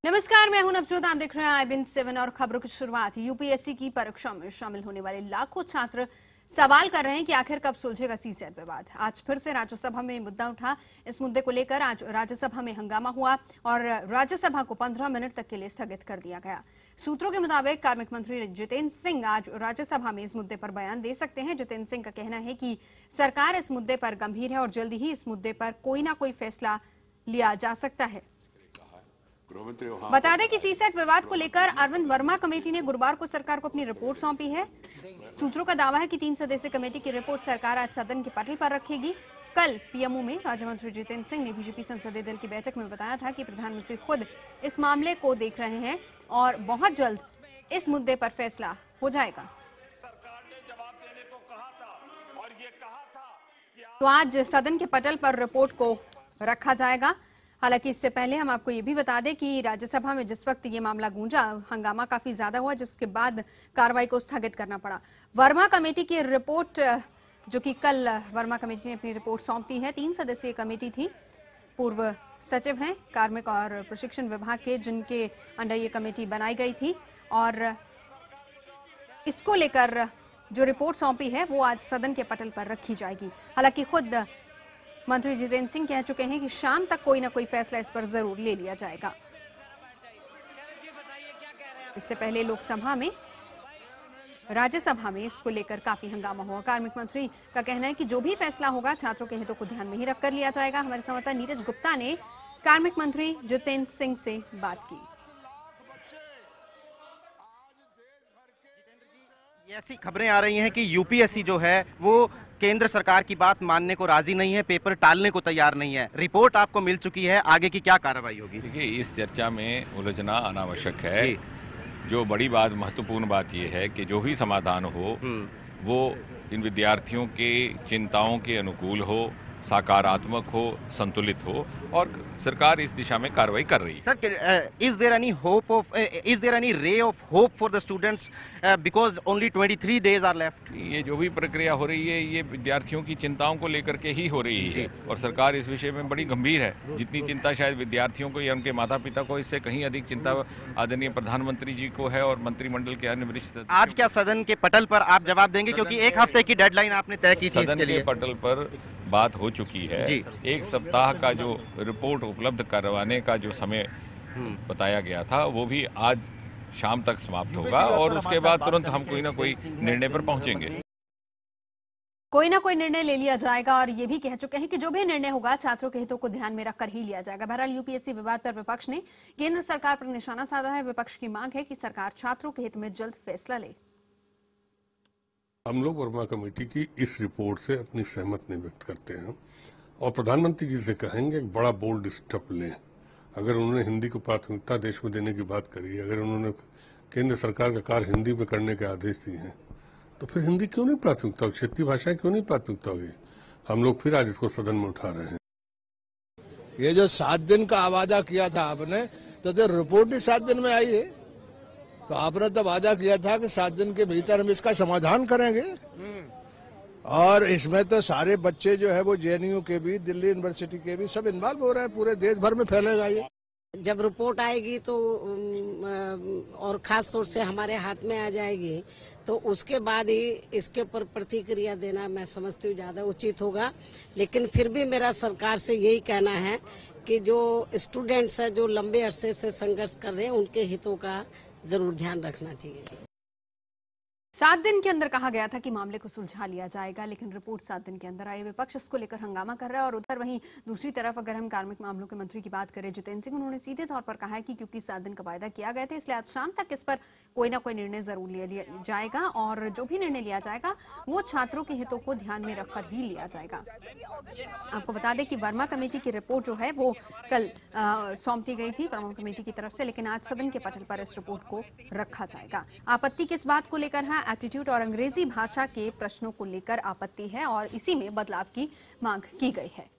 नमस्कार, मैं हूं नवजोत। आप देख रहे हैं IBN7 और खबरों की शुरुआत। यूपीएससी की परीक्षा में शामिल होने वाले लाखों छात्र सवाल कर रहे हैं कि आखिर कब सुलझेगा सीसेट विवाद। आज फिर से राज्यसभा में मुद्दा उठा। इस मुद्दे को लेकर आज राज्यसभा में हंगामा हुआ और राज्यसभा को 15 मिनट तक के लिए स्थगित कर दिया गया। सूत्रों के मुताबिक कार्मिक मंत्री जितेंद्र सिंह आज राज्यसभा में इस मुद्दे पर बयान दे सकते हैं। जितेंद्र सिंह का कहना है कि सरकार इस मुद्दे पर गंभीर है और जल्दी ही इस मुद्दे पर कोई ना कोई फैसला लिया जा सकता है। बता दें कि सीसेट विवाद को लेकर अरविंद वर्मा कमेटी ने गुरुवार को सरकार को अपनी रिपोर्ट सौंपी है। सूत्रों का दावा है कि 3 सदस्यीय कमेटी की रिपोर्ट सरकार आज सदन के पटल पर रखेगी। कल पीएमओ में राज्य मंत्री जितेंद्र सिंह ने बीजेपी संसदीय दल की बैठक में बताया था कि प्रधानमंत्री खुद इस मामले को देख रहे हैं और बहुत जल्द इस मुद्दे पर फैसला हो जाएगा। तो आज सदन के पटल पर रिपोर्ट को रखा जाएगा। हालांकि इससे पहले हम आपको ये भी बता दें कि राज्यसभा में जिस वक्त ये मामला गूंजा, हंगामा काफी ज्यादा हुआ, जिसके बाद कार्रवाई को स्थगित करना पड़ा। वर्मा कमेटी की रिपोर्ट, जो कि कल वर्मा कमेटी ने अपनी रिपोर्ट सौंपी है, 3 सदस्यीय कमेटी थी। पूर्व सचिव हैं कार्मिक और प्रशिक्षण विभाग के, जिनके अंडर ये कमेटी बनाई गई थी और इसको लेकर जो रिपोर्ट सौंपी है वो आज सदन के पटल पर रखी जाएगी। हालांकि खुद मंत्री जितेंद्र सिंह कह चुके हैं कि शाम तक कोई ना कोई फैसला इस पर जरूर ले लिया जाएगा। इससे पहले लोकसभा में, राज्यसभा में इसको लेकर काफी हंगामा हुआ। कार्मिक मंत्री का कहना है कि जो भी फैसला होगा छात्रों के हितों को ध्यान में ही रखकर लिया जाएगा। हमारे संवाददाता नीरज गुप्ता ने कार्मिक मंत्री जितेंद्र सिंह से बात की। ऐसी खबरें आ रही हैं कि यूपीएससी जो है वो केंद्र सरकार की बात मानने को राजी नहीं है, पेपर टालने को तैयार नहीं है। रिपोर्ट आपको मिल चुकी है, आगे की क्या कार्रवाई होगी? देखिए, इस चर्चा में उलझना अनावश्यक है। जो बड़ी बात, महत्वपूर्ण बात यह है कि जो भी समाधान हो वो इन विद्यार्थियों के चिंताओं के अनुकूल हो, सकारात्मक हो, संतुलित हो और सरकार इस दिशा में कार्रवाई कर रही है। Sir, is there any ray of hope for the students because only 23 days are left? ये जो भी प्रक्रिया हो रही है ये विद्यार्थियों की चिंताओं को लेकर के ही हो रही है और सरकार इस विषय में बड़ी गंभीर है। जितनी चिंता शायद विद्यार्थियों को या उनके माता पिता को, इससे कहीं अधिक चिंता आदरणीय प्रधानमंत्री जी को है और मंत्रिमंडल के अन्य वरिष्ठ। आज क्या सदन के पटल पर आप जवाब देंगे, क्योंकि 1 हफ्ते की डेडलाइन आपने तय की थी? सदन के पटल पर बात हो चुकी है। 1 सप्ताह का जो रिपोर्ट उपलब्ध करवाने का जो समय बताया गया था वो भी आज शाम तक समाप्त होगा और उसके बाद तुरंत हम कोई ना कोई निर्णय पर पहुंचेंगे। कोई ना कोई निर्णय ले लिया जाएगा और ये भी कह चुके हैं कि जो भी निर्णय होगा छात्रों के हितों को ध्यान में रखकर ही लिया जाएगा। बहरहाल यूपीएससी विवाद पर विपक्ष ने केंद्र सरकार पर निशाना साधा है। विपक्ष की मांग है कि सरकार छात्रों के हित में जल्द फैसला ले। हम लोग वर्मा कमेटी की इस रिपोर्ट से अपनी सहमति व्यक्त करते हैं और प्रधानमंत्री जी से कहेंगे एक बड़ा बोल्ड स्टेप लें। अगर उन्होंने हिंदी को प्राथमिकता देश में देने की बात करी, अगर उन्होंने केंद्र सरकार का कार्य हिंदी में करने के आदेश दिए हैं, तो फिर हिंदी क्यों नहीं प्राथमिकता होगी, क्षेत्रीय भाषाएं क्यों नहीं प्राथमिकता होगी? हम लोग फिर आज इसको सदन में उठा रहे हैं। ये जो 7 दिन का वादा किया था आपने, तो रिपोर्ट ही 7 दिन में आई है। तो आपने तो वादा किया था कि 7 दिन के भीतर हम इसका समाधान करेंगे और इसमें तो सारे बच्चे जो है वो जेएनयू के भी, दिल्ली यूनिवर्सिटी के भी सब इन्वॉल्व हो रहे हैं। पूरे देश भर में फैलेगा ये। जब रिपोर्ट आएगी तो और खास तौर से हमारे हाथ में आ जाएगी तो उसके बाद ही इसके ऊपर प्रतिक्रिया देना मैं समझती हूँ ज्यादा उचित होगा। लेकिन फिर भी मेरा सरकार से यही कहना है कि जो स्टूडेंट्स हैं जो लंबे अरसे से संघर्ष कर रहे हैं उनके हितों का जरूर ध्यान रखना चाहिए। 7 दिन के अंदर कहा गया था कि मामले को सुलझा लिया जाएगा, लेकिन रिपोर्ट 7 दिन के अंदर आई। विपक्ष इसको लेकर हंगामा कर रहा है और उधर वहीं दूसरी तरफ अगर हम कार्मिक मामलों के मंत्री की बात करें जितेंद्र सिंह, उन्होंने सीधे तौर पर कहा है कि क्योंकि 7 दिन का वायदा किया गया था इसलिए आज शाम तक इस पर कोई ना कोई निर्णय जरूर लिया जाएगा और जो भी निर्णय लिया जाएगा वो छात्रों के हितों को ध्यान में रखकर ही लिया जाएगा। आपको बता दें कि वर्मा कमेटी की रिपोर्ट जो है वो कल सौंप दी गई थी वर्मा कमेटी की तरफ से, लेकिन आज सदन के पटल पर इस रिपोर्ट को रखा जाएगा। आपत्ति किस बात को लेकर है? एप्टीट्यूड और अंग्रेजी भाषा के प्रश्नों को लेकर आपत्ति है और इसी में बदलाव की मांग की गई है।